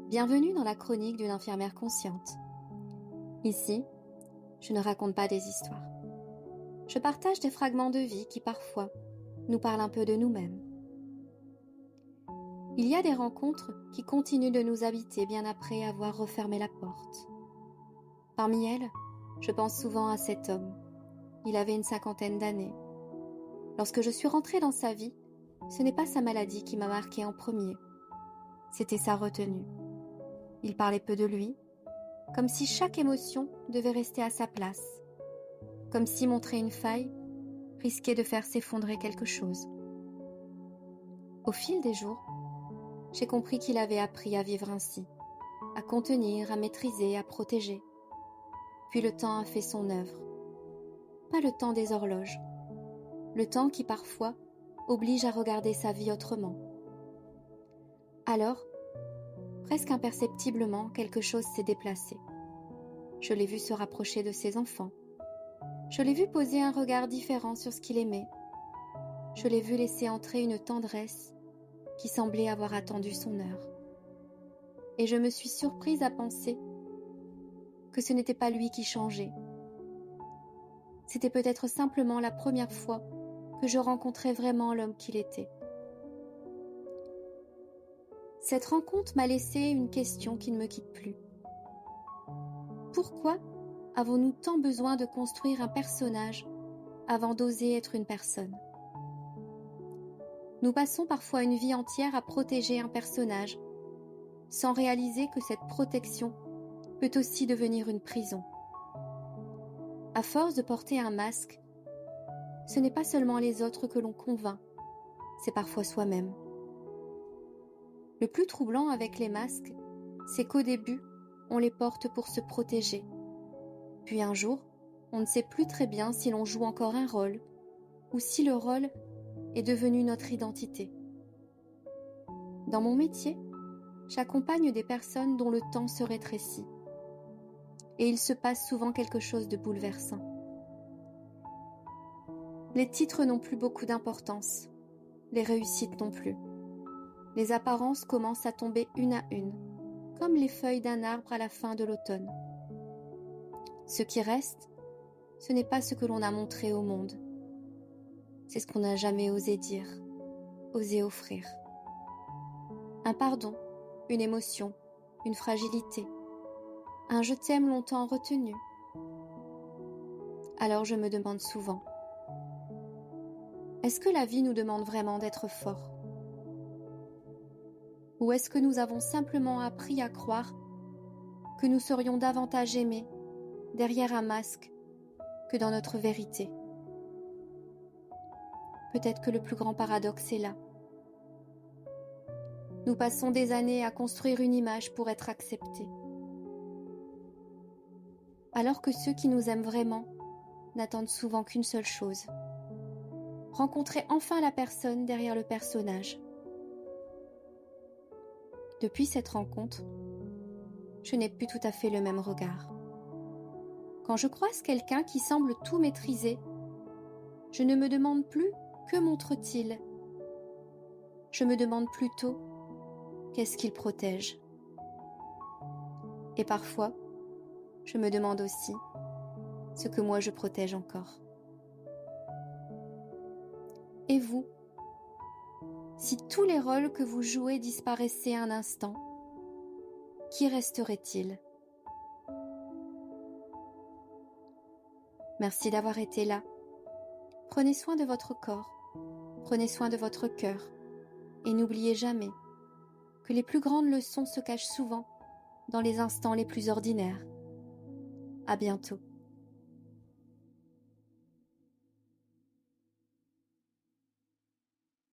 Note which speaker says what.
Speaker 1: Bienvenue dans la chronique d'une infirmière consciente. Ici, je ne raconte pas des histoires. Je partage des fragments de vie qui parfois nous parlent un peu de nous-mêmes. Il y a des rencontres qui continuent de nous habiter bien après avoir refermé la porte. Parmi elles, je pense souvent à cet homme. Il avait une 50aine d'années. Lorsque je suis rentrée dans sa vie, ce n'est pas sa maladie qui m'a marquée en premier. C'était sa retenue. Il parlait peu de lui, comme si chaque émotion devait rester à sa place, comme si montrer une faille risquait de faire s'effondrer quelque chose. Au fil des jours, j'ai compris qu'il avait appris à vivre ainsi, à contenir, à maîtriser, à protéger. Puis le temps a fait son œuvre. Pas le temps des horloges, le temps qui parfois oblige à regarder sa vie autrement. Alors, presque imperceptiblement, quelque chose s'est déplacé. Je l'ai vu se rapprocher de ses enfants. Je l'ai vu poser un regard différent sur ce qu'il aimait. Je l'ai vu laisser entrer une tendresse qui semblait avoir attendu son heure. Et je me suis surprise à penser que ce n'était pas lui qui changeait. C'était peut-être simplement la première fois que je rencontrais vraiment l'homme qu'il était. Cette rencontre m'a laissé une question qui ne me quitte plus. Pourquoi avons-nous tant besoin de construire un personnage avant d'oser être une personne ? Nous passons parfois une vie entière à protéger un personnage, sans réaliser que cette protection peut aussi devenir une prison. À force de porter un masque, ce n'est pas seulement les autres que l'on convainc, c'est parfois soi-même. Le plus troublant avec les masques, c'est qu'au début, on les porte pour se protéger. Puis un jour, on ne sait plus très bien si l'on joue encore un rôle, ou si le rôle est devenu notre identité. Dans mon métier, j'accompagne des personnes dont le temps se rétrécit. Et il se passe souvent quelque chose de bouleversant. Les titres n'ont plus beaucoup d'importance, les réussites non plus. Les apparences commencent à tomber une à une, comme les feuilles d'un arbre à la fin de l'automne. Ce qui reste, ce n'est pas ce que l'on a montré au monde. C'est ce qu'on n'a jamais osé dire, osé offrir. Un pardon, une émotion, une fragilité, un je t'aime longtemps retenu. Alors je me demande souvent, est-ce que la vie nous demande vraiment d'être forts ? Ou est-ce que nous avons simplement appris à croire que nous serions davantage aimés derrière un masque que dans notre vérité ? Peut-être que le plus grand paradoxe est là. Nous passons des années à construire une image pour être acceptés. Alors que ceux qui nous aiment vraiment n'attendent souvent qu'une seule chose. Rencontrer enfin la personne derrière le personnage. Depuis cette rencontre, je n'ai plus tout à fait le même regard. Quand je croise quelqu'un qui semble tout maîtriser, je ne me demande plus que montre-t-il. Je me demande plutôt qu'est-ce qu'il protège. Et parfois, je me demande aussi ce que moi je protège encore. Et vous ? Si tous les rôles que vous jouez disparaissaient un instant, qui resterait-il ? Merci d'avoir été là. Prenez soin de votre corps, prenez soin de votre cœur, et n'oubliez jamais que les plus grandes leçons se cachent souvent dans les instants les plus ordinaires. À bientôt.